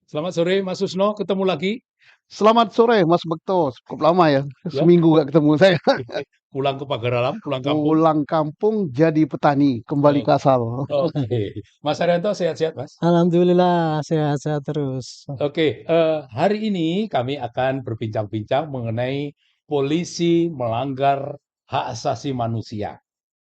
Selamat sore Mas Susno, ketemu lagi Selamat sore Mas Bekto, cukup lama ya, ya. seminggu gak ketemu saya. Pulang ke Pagaralam, pulang kampung. Pulang kampung jadi petani, kembali Oh, ke asal. oke. Mas Arianto sehat-sehat Mas. Alhamdulillah sehat-sehat terus. Oke, hari ini kami akan berbincang-bincang mengenai polisi melanggar hak asasi manusia.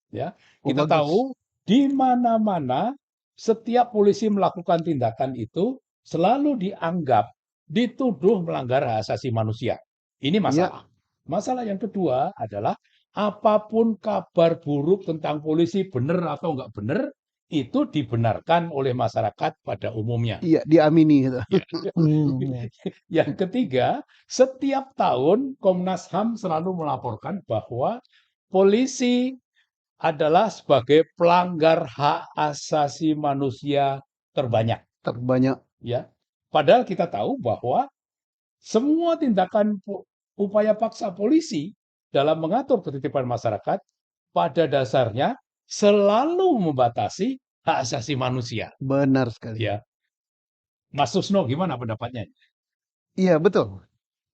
Ya, Oh kita bagus. tahu di mana-mana setiap polisi melakukan tindakan itu selalu dianggap dituduh melanggar hak asasi manusia. Ini Iya, masalah. Masalah yang kedua adalah apapun kabar buruk tentang polisi benar atau enggak benar itu dibenarkan oleh masyarakat pada umumnya. iya diamini gitu. Ya. Ya. Yang ketiga, setiap tahun Komnas HAM selalu melaporkan bahwa polisi adalah sebagai pelanggar hak asasi manusia terbanyak, Terbanyak. ya. Padahal kita tahu bahwa semua tindakan upaya paksa polisi dalam mengatur ketertiban masyarakat pada dasarnya selalu membatasi hak asasi manusia, Benar sekali. ya. Mas Susno gimana pendapatnya? Iya betul.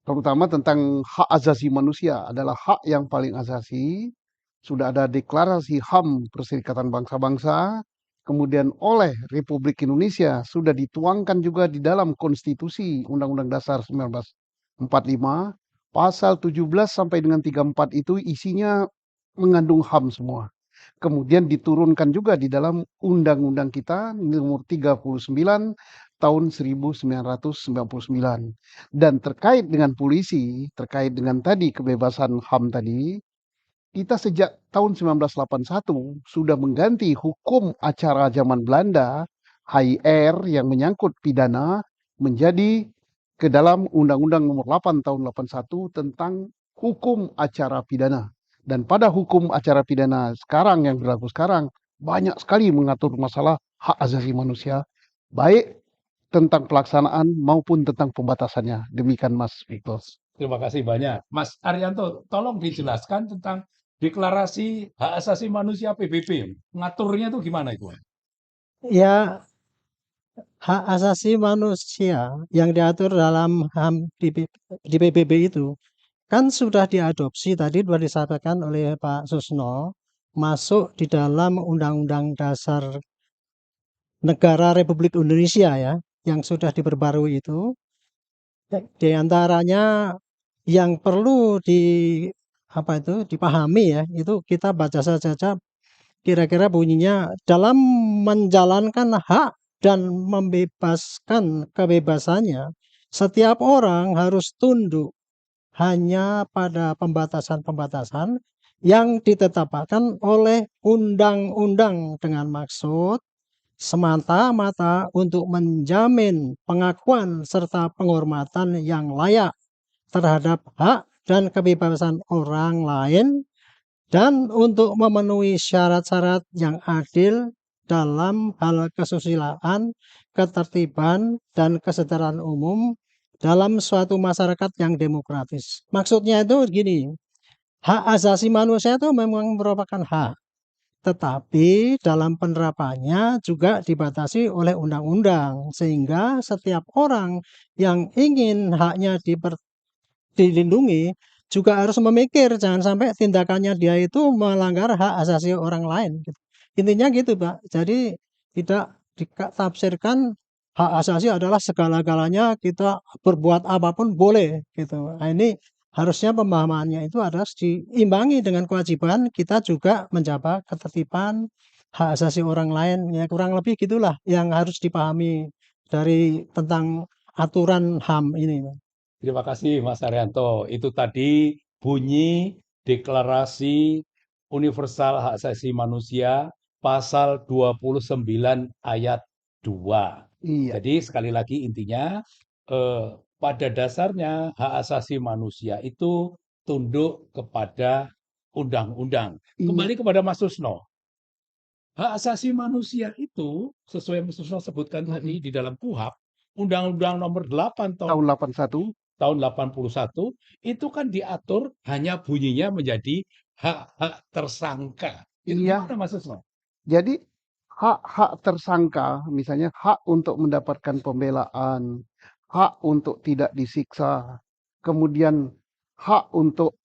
Terutama tentang hak asasi manusia adalah hak yang paling asasi. Sudah ada deklarasi HAM Perserikatan Bangsa-Bangsa. Kemudian oleh Republik Indonesia sudah dituangkan juga di dalam Konstitusi Undang-Undang Dasar 1945. Pasal 17 sampai dengan 34 itu isinya mengandung HAM semua. Kemudian diturunkan juga di dalam undang-undang kita nomor 39 tahun 1999. Dan terkait dengan polisi, terkait dengan tadi kebebasan HAM tadi, kita sejak tahun 1981 sudah mengganti hukum acara zaman Belanda, HIR yang menyangkut pidana menjadi ke dalam Undang-Undang Nomor 8 tahun 81 tentang hukum acara pidana. Dan pada hukum acara pidana sekarang yang berlaku sekarang banyak sekali mengatur masalah hak asasi manusia, baik tentang pelaksanaan maupun tentang pembatasannya. Demikian Mas Victor. Terima kasih banyak. Mas Arianto, tolong dijelaskan tentang deklarasi hak asasi manusia PBB. Ngaturnya itu gimana itu? Ya, hak asasi manusia yang diatur dalam HAM di PBB itu kan sudah diadopsi tadi sudah disampaikan oleh Pak Susno masuk di dalam Undang-Undang Dasar Negara Republik Indonesia ya yang sudah diperbarui itu. Di antaranya yang perlu dipahami ya itu kita baca saja kira-kira bunyinya dalam menjalankan hak dan membebaskan kebebasannya, setiap orang harus tunduk hanya pada pembatasan-pembatasan yang ditetapkan oleh undang-undang dengan maksud semata-mata untuk menjamin pengakuan serta penghormatan yang layak terhadap hak dan kebebasan orang lain dan untuk memenuhi syarat-syarat yang adil dalam hal kesusilaan, ketertiban, dan kesejahteraan umum dalam suatu masyarakat yang demokratis. Maksudnya itu gini, hak asasi manusia itu memang merupakan hak, tetapi dalam penerapannya juga dibatasi oleh undang-undang, sehingga setiap orang yang ingin haknya dilindungi juga harus memikir jangan sampai tindakannya dia itu melanggar hak asasi orang lain gitu. Intinya gitu Pak, jadi tidak ditafsirkan hak asasi adalah segala-galanya kita berbuat apapun boleh gitu. Nah, ini harusnya pemahamannya itu harus diimbangi dengan kewajiban kita juga menjaga ketertiban hak asasi orang lain ya kurang lebih gitulah yang harus dipahami dari tentang aturan HAM ini. Terima kasih Mas Arianto. Itu tadi bunyi Deklarasi Universal Hak Asasi Manusia pasal 29 ayat 2. Iya, Jadi sekali lagi intinya pada dasarnya hak asasi manusia itu tunduk kepada undang-undang. iya. Kembali kepada Mas Susno. Hak asasi manusia itu sesuai yang Mas Susno sebutkan tadi Mm-mm. di dalam KUHP, Undang-Undang Nomor 8 Tahun 81. tahun 81 itu kan diatur hanya bunyinya menjadi hak-hak tersangka. Itu Iya. gimana Mas Susno? Jadi hak-hak tersangka, misalnya hak untuk mendapatkan pembelaan, hak untuk tidak disiksa, kemudian hak untuk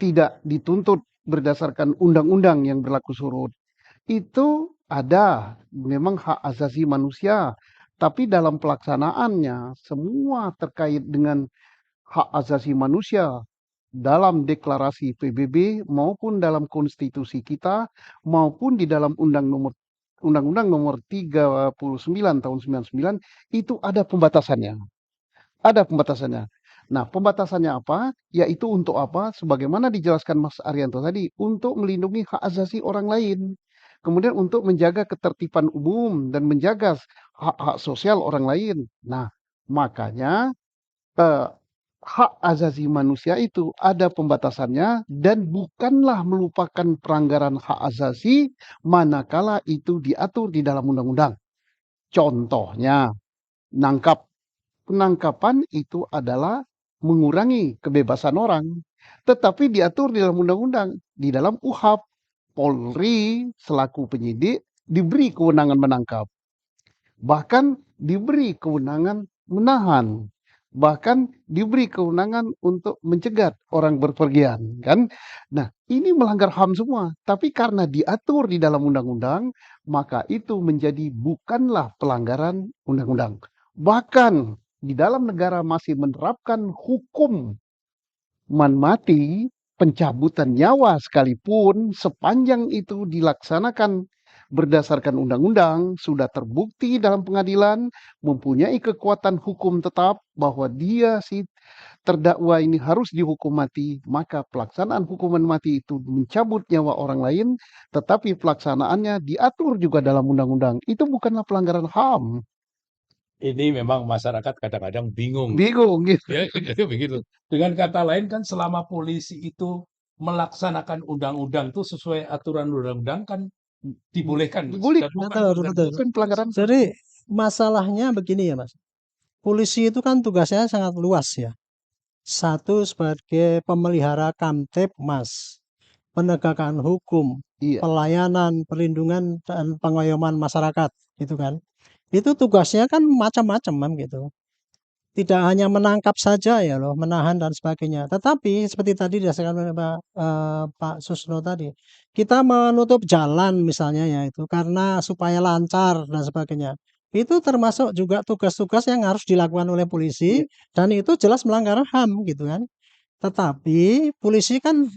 tidak dituntut berdasarkan undang-undang yang berlaku surut. Itu ada, memang hak asasi manusia, tapi dalam pelaksanaannya semua terkait dengan hak asasi manusia dalam deklarasi PBB maupun dalam konstitusi kita maupun di dalam Undang-Undang nomor 39 tahun 99 itu ada pembatasannya. Ada pembatasannya. Nah, pembatasannya apa? Yaitu untuk apa? Sebagaimana dijelaskan Mas Arianto tadi, untuk melindungi hak asasi orang lain. Kemudian untuk menjaga ketertiban umum dan menjaga hak-hak sosial orang lain. Nah, makanya eh, hak asasi manusia itu ada pembatasannya dan bukanlah melupakan pelanggaran hak asasi manakala itu diatur di dalam undang-undang. Contohnya, nangkap. Penangkapan itu adalah mengurangi kebebasan orang, tetapi diatur di dalam undang-undang, di dalam UHAP. Polri selaku penyidik diberi kewenangan menangkap, bahkan diberi kewenangan menahan, bahkan diberi kewenangan untuk mencegat orang berpergian, kan? Nah, ini melanggar HAM semua, tapi karena diatur di dalam undang-undang, maka itu menjadi bukanlah pelanggaran undang-undang. Bahkan di dalam negara masih menerapkan hukum mati, pencabutan nyawa sekalipun, sepanjang itu dilaksanakan berdasarkan undang-undang, sudah terbukti dalam pengadilan, mempunyai kekuatan hukum tetap bahwa dia si terdakwa ini harus dihukum mati, maka pelaksanaan hukuman mati itu mencabut nyawa orang lain, tetapi pelaksanaannya diatur juga dalam undang-undang. Itu bukanlah pelanggaran HAM. Ini memang masyarakat kadang-kadang bingung. Bingung gitu. Ya, begitu. Dengan kata lain kan selama polisi itu melaksanakan undang-undang itu sesuai aturan undang-undang kan dibolehkan, Mas, Boleh, dan bukan Betul, pelanggaran betul. bukan pelanggaran HAM. Jadi masalahnya begini ya Mas. Polisi itu kan tugasnya sangat luas ya. Satu sebagai pemelihara Kamtipmas, penegakan hukum, Iya. pelayanan, perlindungan dan pengayoman masyarakat, gitu kan. Itu tugasnya kan macam-macam kan gitu. Tidak hanya menangkap saja ya loh, menahan dan sebagainya. Tetapi seperti tadi disampaikan oleh Pak Susno tadi, kita menutup jalan misalnya ya itu karena supaya lancar dan sebagainya. Itu termasuk juga tugas-tugas yang harus dilakukan oleh Iya. polisi dan itu jelas melanggar HAM gitu kan. Tetapi polisi kan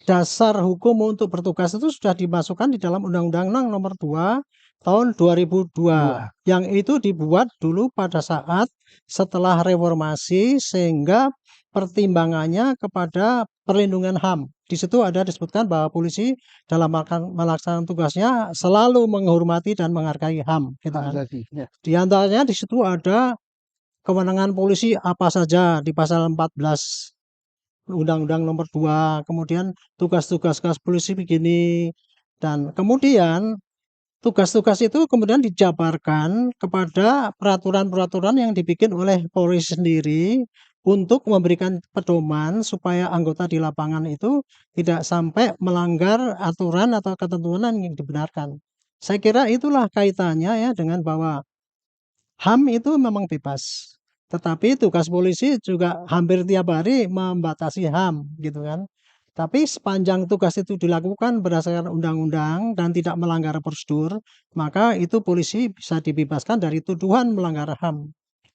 dasar hukum untuk bertugas itu sudah dimasukkan di dalam Undang-Undang Nomor 2 tahun 2002 yang itu dibuat dulu pada saat setelah reformasi sehingga pertimbangannya kepada perlindungan HAM. Di situ ada disebutkan bahwa polisi dalam melaksanakan tugasnya selalu menghormati dan menghargai HAM, gitu Hak kan. asasi. Ya. Di antaranya di situ ada kewenangan polisi apa saja di pasal 14 Undang-Undang Nomor 2, kemudian tugas-tugas polisi begini, dan kemudian tugas-tugas itu kemudian dijabarkan kepada peraturan-peraturan yang dibikin oleh Polri sendiri untuk memberikan pedoman supaya anggota di lapangan itu tidak sampai melanggar aturan atau ketentuan yang dibenarkan. Saya kira itulah kaitannya ya dengan bahwa HAM itu memang bebas, tetapi tugas polisi juga hampir tiap hari membatasi HAM gitu kan. Tapi sepanjang tugas itu dilakukan berdasarkan undang-undang dan tidak melanggar prosedur, maka itu polisi bisa dibebaskan dari tuduhan melanggar HAM.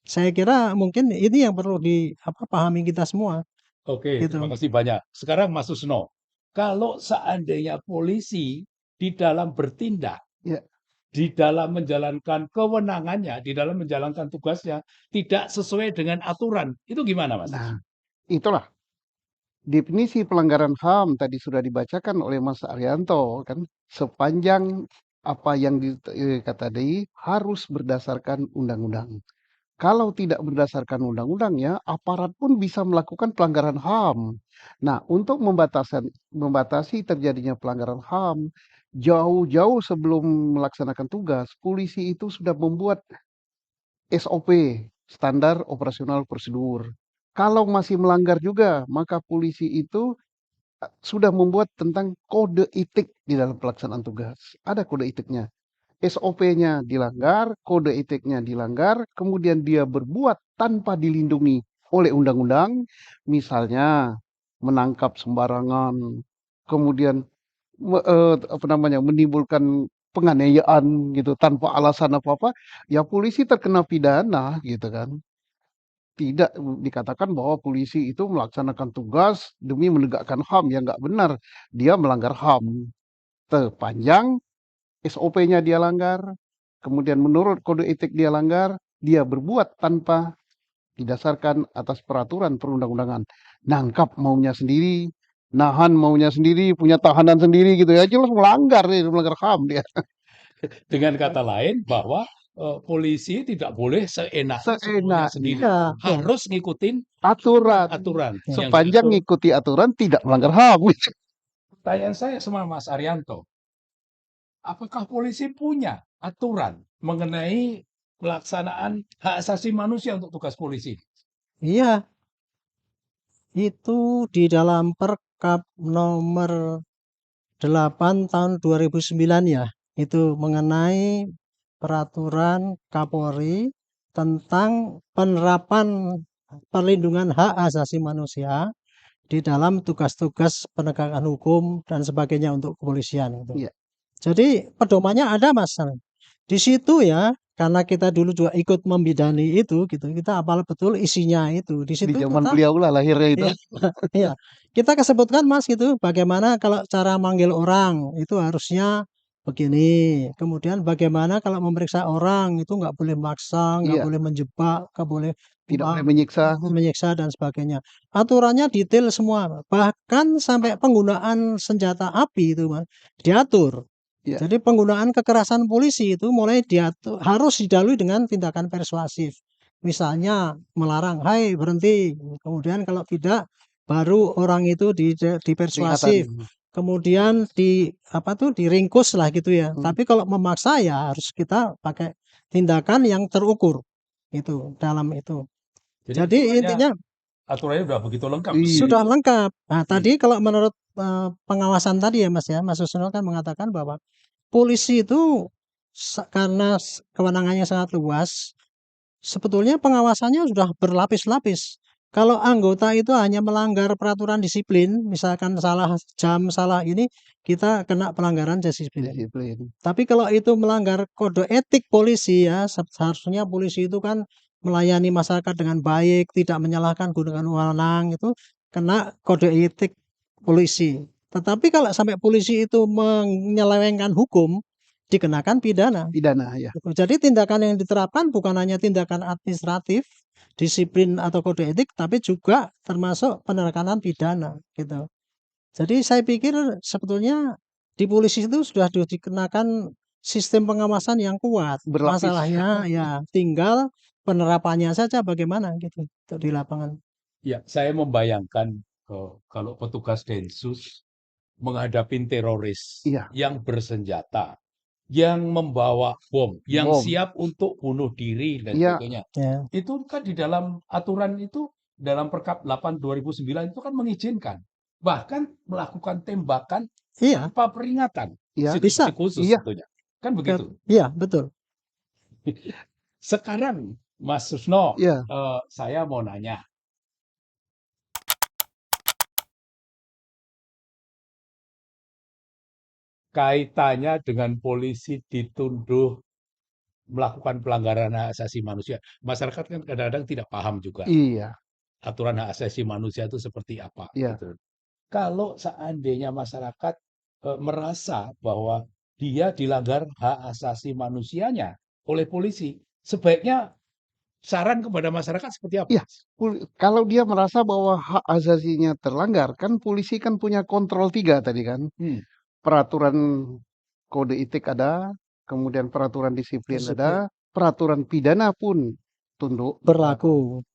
Saya kira mungkin ini yang perlu dipahami kita semua Oke, terima gitu. kasih banyak. Sekarang Mas Susno, kalau seandainya polisi di dalam bertindak, Ya. di dalam menjalankan kewenangannya, di dalam menjalankan tugasnya, tidak sesuai dengan aturan, itu gimana, Mas? Nah, itulah definisi pelanggaran HAM tadi sudah dibacakan oleh Mas Arianto kan, sepanjang apa yang kata tadi harus berdasarkan undang-undang. Kalau tidak berdasarkan undang-undangnya, aparat pun bisa melakukan pelanggaran HAM. Nah, untuk membatasi terjadinya pelanggaran HAM, jauh-jauh sebelum melaksanakan tugas, polisi itu sudah membuat SOP, standar operasional prosedur. Kalau masih melanggar juga, maka polisi itu sudah membuat tentang kode etik di dalam pelaksanaan tugas. Ada kode etiknya. SOP-nya dilanggar, kode etiknya dilanggar, kemudian dia berbuat tanpa dilindungi oleh undang-undang, misalnya menangkap sembarangan, kemudian menimbulkan penganiayaan gitu tanpa alasan apa-apa, ya polisi terkena pidana gitu kan. Tidak dikatakan bahwa polisi itu melaksanakan tugas demi menegakkan HAM, ya nggak benar. Dia melanggar HAM. Sepanjang SOP-nya dia langgar, kemudian menurut kode etik dia langgar, dia berbuat tanpa didasarkan atas peraturan perundang-undangan. Nangkap maunya sendiri, nahan maunya sendiri, punya tahanan sendiri gitu ya, jelas melanggar nih, melanggar HAM dia. Dengan kata lain bahwa polisi tidak boleh seenaknya Seenaknya sendiri. Iya, betul. Harus ngikutin aturan, aturan yang sepanjang diatur. ngikuti aturan tidak melanggar HAM. Pertanyaan saya sama Mas Arianto, apakah polisi punya aturan mengenai pelaksanaan hak asasi manusia untuk tugas polisi? Iya, itu di dalam Perkap nomor 8 tahun 2009 ya. Itu mengenai peraturan Kapolri tentang penerapan perlindungan hak asasi manusia di dalam tugas-tugas penegakan hukum dan sebagainya untuk kepolisian gitu. Iya. Jadi pedomannya ada Mas. Di situ ya, karena kita dulu juga ikut membidani itu gitu, kita hafal betul isinya itu. Di Di situ zaman kita beliau lah lahirnya itu. iya, iya. Kita kesebutkan Mas gitu, bagaimana kalau cara manggil orang itu harusnya begini. Kemudian bagaimana kalau memeriksa orang itu nggak boleh maksa, nggak Iya, boleh menjebak, nggak boleh tidak boleh menyiksa. menyiksa dan sebagainya. Aturannya detail semua, bahkan sampai penggunaan senjata api itu Mas, diatur. Iya. Jadi penggunaan kekerasan polisi itu mulai diatur, harus didahului dengan tindakan persuasif. Misalnya melarang, "Hai berhenti." Kemudian kalau tidak, baru orang itu dipersuasif. Peringatan. Kemudian diringkus lah gitu ya. Hmm. Tapi kalau memaksa ya harus kita pakai tindakan yang terukur. Itu dalam itu. Jadi intinya aturannya udah begitu lengkap. Iya. sudah lengkap. Nah, tadi kalau menurut pengawasan tadi ya Mas ya, Mas Susno kan mengatakan bahwa polisi itu karena kewenangannya sangat luas, sebetulnya pengawasannya sudah berlapis-lapis. Kalau anggota itu hanya melanggar peraturan disiplin, misalkan salah jam, salah ini, kita kena pelanggaran disiplin. Disiplin. Tapi kalau itu melanggar kode etik polisi ya, seharusnya polisi itu kan melayani masyarakat dengan baik, tidak menyalahkan gunakan wewenang, itu kena kode etik polisi. Tetapi kalau sampai polisi itu menyelewengkan hukum, dikenakan pidana. Pidana ya. Gitu. Jadi tindakan yang diterapkan bukan hanya tindakan administratif, disiplin atau kode etik, tapi juga termasuk penekanan pidana gitu. Jadi saya pikir sebetulnya di polisi itu sudah dikenakan sistem pengawasan yang kuat. Berlapis. Masalahnya ya tinggal penerapannya saja bagaimana gitu di lapangan. Ya, saya membayangkan kalau petugas Densus menghadapi teroris Iya. yang bersenjata, yang membawa bom, yang Bom. siap untuk bunuh diri dan Iya. sebagainya. Ya. Itu kan di dalam aturan itu, dalam Perkap 8 2009 itu kan mengizinkan. Bahkan melakukan tembakan Iya, tanpa peringatan. Iya. bisa. Situasi khusus Iya. tentunya. Kan begitu. Iya, betul. Sekarang Mas Susno, Iya. saya mau nanya. Kaitannya dengan polisi dituduh melakukan pelanggaran hak asasi manusia. Masyarakat kan kadang-kadang tidak paham juga Iya. aturan hak asasi manusia itu seperti apa. Iya. Gitu. Kalau seandainya masyarakat merasa bahwa dia dilanggar hak asasi manusianya oleh polisi, sebaiknya saran kepada masyarakat seperti apa? Iya. Kalau dia merasa bahwa hak asasinya terlanggar, kan polisi kan punya kontrol 3 tadi kan. Peraturan kode etik ada, kemudian peraturan disiplin ada, peraturan pidana pun tunduk Berlaku.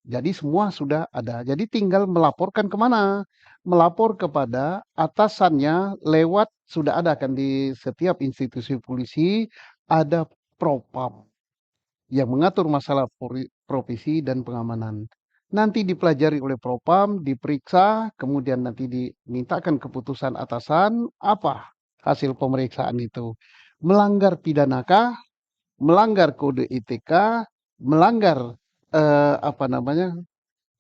Jadi semua sudah ada. Jadi tinggal melaporkan kemana? Melapor kepada atasannya lewat, sudah ada kan di setiap institusi polisi ada propam yang mengatur masalah provisi dan pengamanan. Nanti dipelajari oleh propam, diperiksa, kemudian nanti dimintakan keputusan atasan, apa hasil pemeriksaan itu. melanggar pidanakah, melanggar kode etika, melanggar apa namanya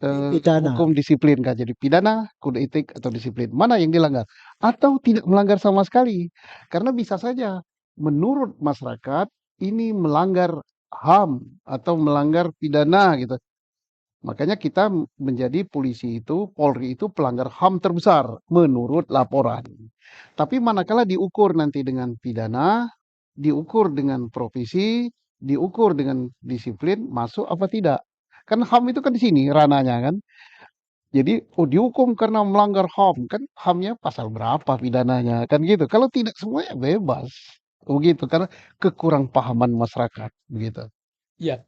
Pidana. hukum disiplin kah? Jadi pidana, kode etik atau disiplin mana yang dilanggar? Atau tidak melanggar sama sekali? Karena bisa saja menurut masyarakat ini melanggar HAM atau melanggar pidana gitu. Makanya kita menjadi polisi itu, Polri itu pelanggar HAM terbesar menurut laporan. Tapi manakala diukur nanti dengan pidana, diukur dengan profesi, diukur dengan disiplin, masuk apa tidak? Kan HAM itu kan di sini ranahnya kan. Jadi dihukum karena melanggar HAM kan HAM-nya pasal berapa pidananya kan gitu. Kalau tidak semuanya bebas. Begitu karena kekurang pahaman masyarakat begitu. Ya,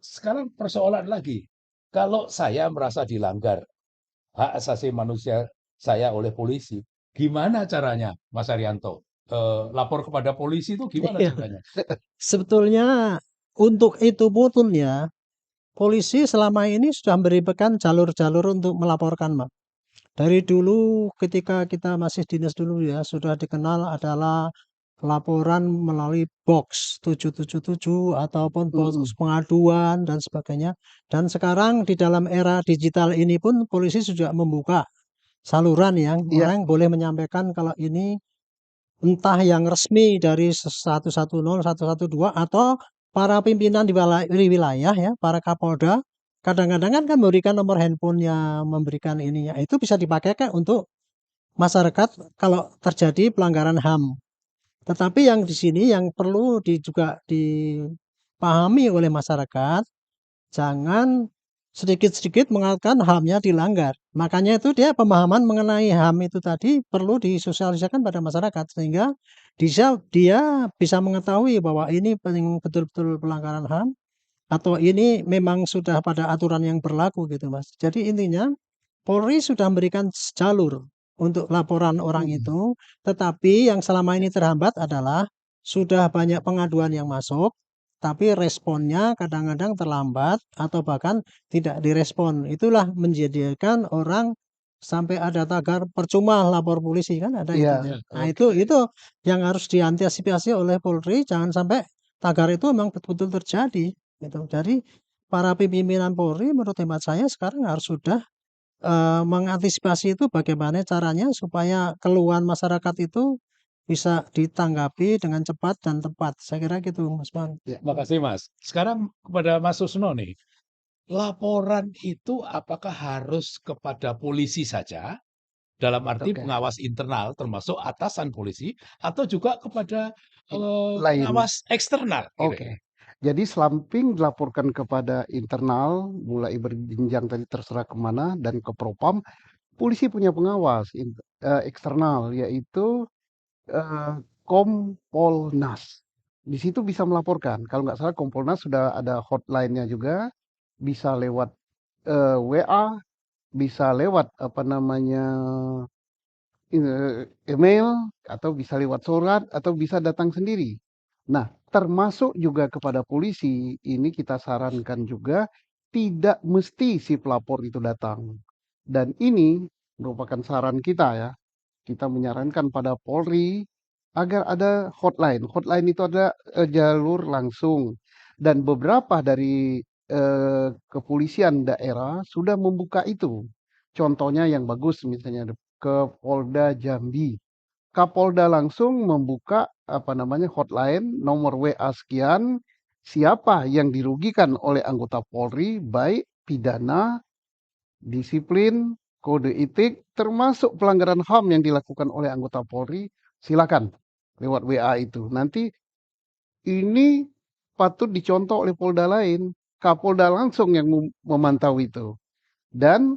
sekarang persoalan lagi. Kalau saya merasa dilanggar hak asasi manusia saya oleh polisi, gimana caranya, Mas Arianto? Lapor kepada polisi itu gimana Iya. caranya? Sebetulnya untuk itu pun ya, polisi selama ini sudah memberikan jalur-jalur untuk melaporkan, Mak. Dari dulu ketika kita masih dinas dulu ya, sudah dikenal adalah laporan melalui box 777 ataupun box pengaduan dan sebagainya. Dan sekarang di dalam era digital ini pun polisi sudah membuka saluran yang Iya, orang boleh menyampaikan kalau ini entah yang resmi dari 110, 112 atau para pimpinan di wilayah ya, para Kapolda, kadang-kadang kan memberikan nomor handphonenya, memberikan ininya, itu bisa dipakai kan untuk masyarakat kalau terjadi pelanggaran HAM. Tetapi yang di sini yang perlu juga dipahami oleh masyarakat, jangan sedikit-sedikit mengatakan HAM-nya dilanggar. Makanya itu dia pemahaman mengenai HAM itu tadi perlu disosialisasikan pada masyarakat sehingga dia bisa mengetahui bahwa ini betul-betul pelanggaran HAM atau ini memang sudah pada aturan yang berlaku gitu, Mas. Jadi intinya Polri sudah memberikan jalur untuk laporan orang itu, tetapi yang selama ini terhambat adalah sudah banyak pengaduan yang masuk, tapi responnya kadang-kadang terlambat atau bahkan tidak direspon. Itulah menjadikan orang sampai ada tagar percuma lapor polisi kan ada itu. iya, Ya, Nah, oke. itu yang harus diantisipasi oleh Polri jangan sampai tagar itu memang betul-betul terjadi gitu. Jadi para pimpinan Polri menurut hemat saya sekarang harus sudah mengantisipasi itu bagaimana caranya supaya keluhan masyarakat itu bisa ditanggapi dengan cepat dan tepat. Saya kira gitu, Mas Bang. Ya, makasih Mas. Sekarang kepada Mas Susno nih, laporan itu apakah harus kepada polisi saja, dalam arti oke. pengawas internal termasuk atasan polisi, atau juga kepada Lain. pengawas eksternal Oke. kira-kira? Jadi slamping dilaporkan kepada internal, mulai berjenjang tadi terserah kemana, dan ke Propam, polisi punya pengawas eksternal, yaitu eh, Kompolnas. Di situ bisa melaporkan. Kalau nggak salah Kompolnas sudah ada hotline-nya juga, bisa lewat WA, bisa lewat apa namanya email, atau bisa lewat surat, atau bisa datang sendiri. Nah, termasuk juga kepada polisi, ini kita sarankan juga tidak mesti si pelapor itu datang. Dan ini merupakan saran kita ya. Kita menyarankan pada Polri agar ada hotline. Hotline itu ada jalur langsung. Dan beberapa dari kepolisian daerah sudah membuka itu. Contohnya yang bagus misalnya ke Polda Jambi. Kapolda langsung membuka apa namanya hotline nomor WA sekian, siapa yang dirugikan oleh anggota Polri baik pidana, disiplin, kode etik termasuk pelanggaran HAM yang dilakukan oleh anggota Polri, silakan lewat WA itu. Nanti ini patut dicontoh oleh Polda lain. Kapolda langsung yang memantau itu. Dan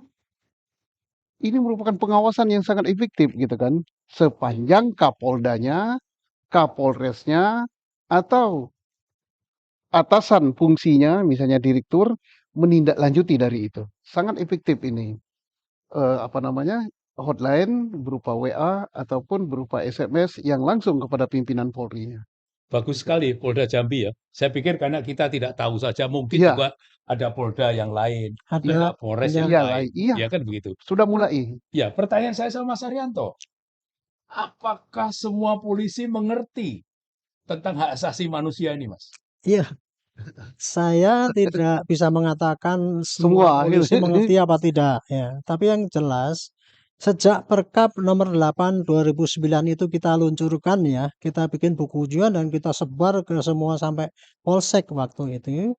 ini merupakan pengawasan yang sangat efektif gitu kan. Sepanjang Kapoldanya, Kapolresnya, atau atasan fungsinya, misalnya direktur, menindaklanjuti dari itu. Sangat efektif ini. Apa namanya, hotline berupa WA ataupun berupa SMS yang langsung kepada pimpinan Polri-nya. Bagus Gitu. sekali Polda Jambi ya. Saya pikir karena kita tidak tahu saja, mungkin Iya, juga ada Polda yang lain, iya, Ada ada Polres ada yang iya, lain. iya, Ya kan begitu. sudah mulai. Ya, pertanyaan saya sama Mas Arianto, apakah semua polisi mengerti tentang hak asasi manusia ini, Mas? Iya, saya tidak bisa mengatakan semua Semua gitu. polisi mengerti apa tidak ya. Tapi yang jelas sejak Perkap nomor 8 2009 itu kita luncurkan ya, kita bikin buku ujian dan kita sebar ke semua sampai polsek waktu itu.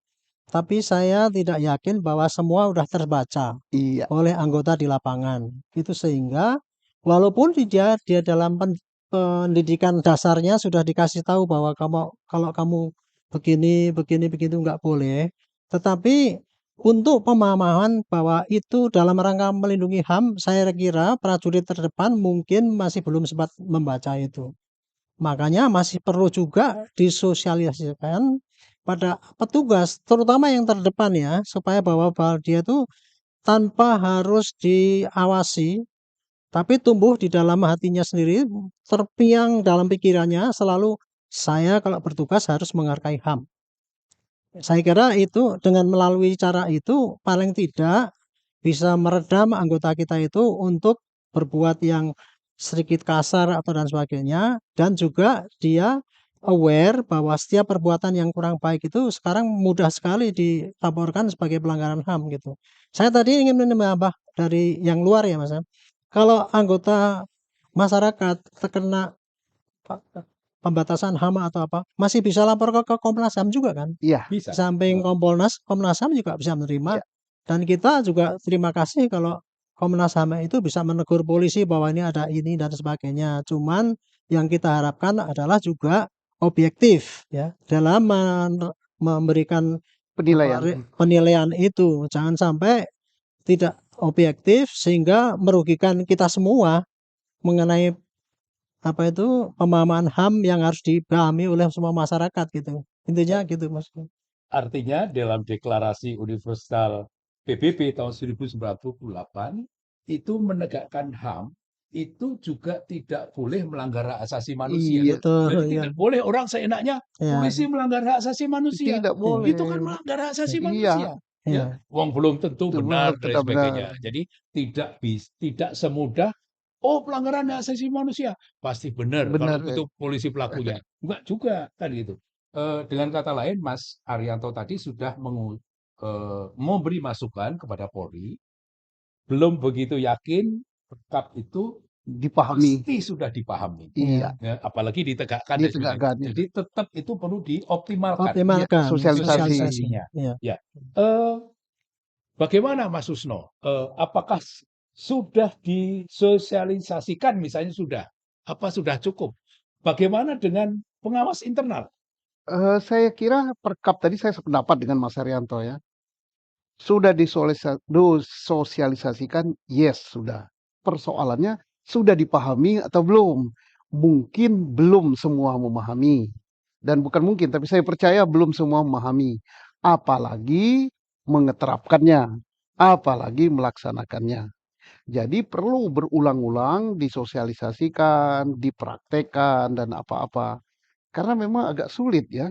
Tapi saya tidak yakin bahwa semua sudah terbaca Iya, oleh anggota di lapangan. Itu sehingga walaupun dia dalam pendidikan dasarnya sudah dikasih tahu bahwa kalau kamu begini nggak boleh. Tetapi untuk pemahaman bahwa itu dalam rangka melindungi HAM, saya kira prajurit terdepan mungkin masih belum sempat membaca itu. Makanya masih perlu juga disosialisasikan pada petugas, terutama yang terdepan ya, supaya bahwa dia itu tanpa harus diawasi, tapi tumbuh di dalam hatinya sendiri, terpiang dalam pikirannya selalu, saya kalau bertugas harus menghargai HAM. Saya kira itu dengan melalui cara itu paling tidak bisa meredam anggota kita itu untuk berbuat yang sedikit kasar atau dan sebagainya, dan juga dia aware bahwa setiap perbuatan yang kurang baik itu sekarang mudah sekali dilaporkan sebagai pelanggaran HAM gitu. Saya tadi ingin menambah dari yang luar ya Mas ya. Kalau anggota masyarakat terkena pembatasan HAM atau apa, masih bisa lapor ke Komnas HAM juga kan? iya, Di Bisa. samping Komnas HAM juga bisa menerima. iya. Dan kita juga terima kasih kalau Komnas HAM itu bisa menegur polisi bahwa ini ada ini dan sebagainya. Cuman yang kita harapkan adalah juga objektif ya dalam memberikan Penilaian. penilaian itu. Jangan sampai tidak objektif sehingga merugikan kita semua mengenai apa itu pemahaman HAM yang harus dipahami oleh semua masyarakat gitu. Intinya gitu Mas. Artinya dalam Deklarasi Universal PBB tahun 1948 itu menegakkan HAM itu juga tidak boleh melanggar hak asasi manusia. Iya, Betul Jadi ya. tidak boleh orang seenaknya Ya, polisi melanggar hak asasi manusia. tidak iya, boleh. Itu kan melanggar hak asasi Iya, manusia. Ya, iya. wong belum tentu itu benar dan benar-benar sebagainya. benar. Jadi tidak semudah pelanggaran hak asasi manusia pasti benar kalau Benar. itu polisi pelakunya. Enggak juga kan gitu. Dengan kata lain, Mas Arianto tadi sudah memberi masukan kepada Polri, belum begitu yakin Perkap itu Dipahami. pasti sudah dipahami, Iya, Iya. ya, apalagi ditegakkan dan sebagainya. ditegakkan. Ya. Jadi tetap itu perlu dioptimalkan Iya, Optimalkan sosialisasi. sosialisasinya. Iya. Ya, eh, bagaimana Mas Susno? Apakah sudah disosialisasikan misalnya sudah? Apa sudah cukup? Bagaimana dengan pengawas internal? Saya kira Perkap tadi saya sependapat dengan Mas Haryanto ya. Sudah disosialisasikan, yes sudah. Persoalannya sudah dipahami atau belum? Mungkin belum semua memahami. Dan bukan mungkin, tapi saya percaya belum semua memahami. Apalagi mengeterapkannya, apalagi melaksanakannya. Jadi perlu berulang-ulang disosialisasikan, dipraktekkan, dan apa-apa. Karena memang agak sulit ya.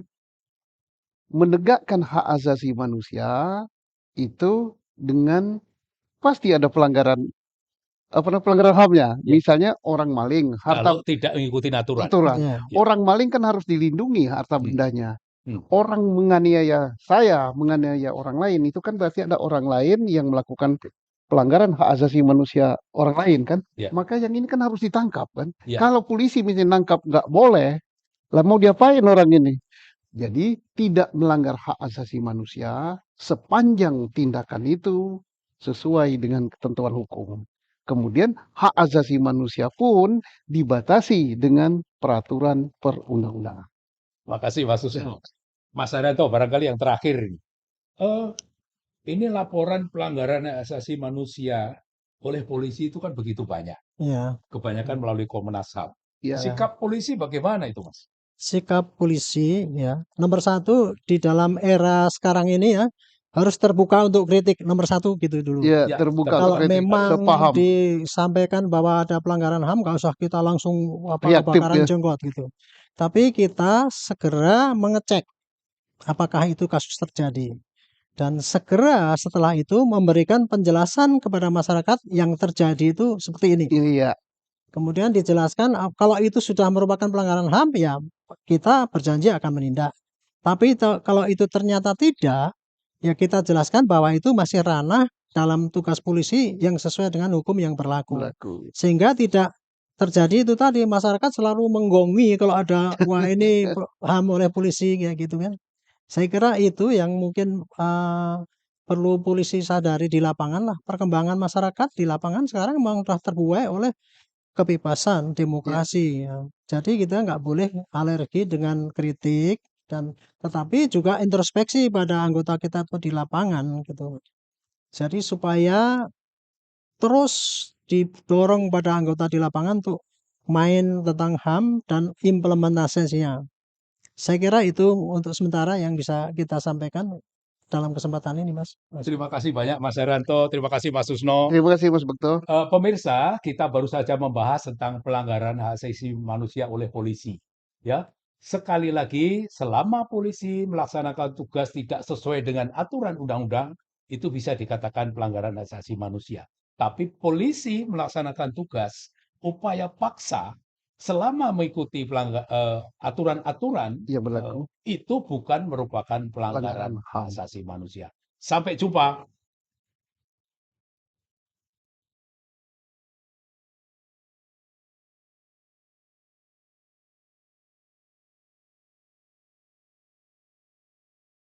Menegakkan hak asasi manusia itu dengan pasti ada pelanggaran pelanggaran HAM-nya. Ya, Misalnya orang maling, harta kalau tidak mengikuti aturan. aturan. Iya. Ya. Orang maling kan harus dilindungi harta Hmm. bendanya. Hmm. Orang menganiaya menganiaya orang lain itu kan berarti ada orang lain yang melakukan pelanggaran hak asasi manusia orang lain kan. Ya. Maka yang ini kan harus ditangkap kan. Ya. Kalau polisi misalnya nangkap nggak boleh, lah mau diapain orang ini? Jadi tidak melanggar hak asasi manusia sepanjang tindakan itu sesuai dengan ketentuan hukum. Kemudian hak asasi manusia pun dibatasi dengan peraturan perundang-undangan. Makasih Mas Susno. Mas Arianto, barangkali yang terakhir ini. Ini laporan pelanggaran hak asasi manusia oleh polisi itu kan begitu banyak. Iya. Kebanyakan melalui Komnas HAM. Ya, Sikap polisi bagaimana itu, Mas? Sikap polisi ya. Nomor satu di dalam era sekarang ini ya harus terbuka untuk kritik. Nomor satu gitu dulu. ya Ya, terbuka Kalau untuk kritik, memang sepaham. disampaikan bahwa ada pelanggaran HAM, nggak usah kita langsung Reaktif kebakaran ya. jenggot gitu. Tapi kita segera mengecek apakah itu kasus terjadi. Dan segera setelah itu memberikan penjelasan kepada masyarakat yang terjadi itu seperti ini. Iya, Kemudian dijelaskan kalau itu sudah merupakan pelanggaran HAM ya kita berjanji akan menindak. Tapi kalau itu ternyata tidak, ya kita jelaskan bahwa itu masih ranah dalam tugas polisi yang sesuai dengan hukum yang berlaku. Sehingga tidak terjadi itu tadi, masyarakat selalu menggongi kalau ada wah ini HAM oleh polisi kayak gitu kan. Saya kira itu yang mungkin perlu polisi sadari di lapangan lah. Perkembangan masyarakat di lapangan sekarang memang telah terbuai oleh kebebasan demokrasi ya. Jadi kita nggak boleh alergi dengan kritik dan tetapi juga introspeksi pada anggota kita tuh di lapangan gitu. Jadi supaya terus didorong pada anggota di lapangan untuk main tentang HAM dan implementasinya. Saya kira itu untuk sementara yang bisa kita sampaikan dalam kesempatan ini, Mas. Terima kasih banyak Mas Heranto, terima kasih Mas Susno. Terima kasih Mas Bekto. Pemirsa, kita baru saja membahas tentang pelanggaran hak asasi manusia oleh polisi. Ya, sekali lagi, selama polisi melaksanakan tugas tidak sesuai dengan aturan undang-undang, itu bisa dikatakan pelanggaran hak asasi manusia. Tapi polisi melaksanakan tugas upaya paksa selama mengikuti aturan-aturan Ya berlaku. itu bukan merupakan pelanggaran Pelanggaran HAM. hak asasi manusia. Sampai jumpa.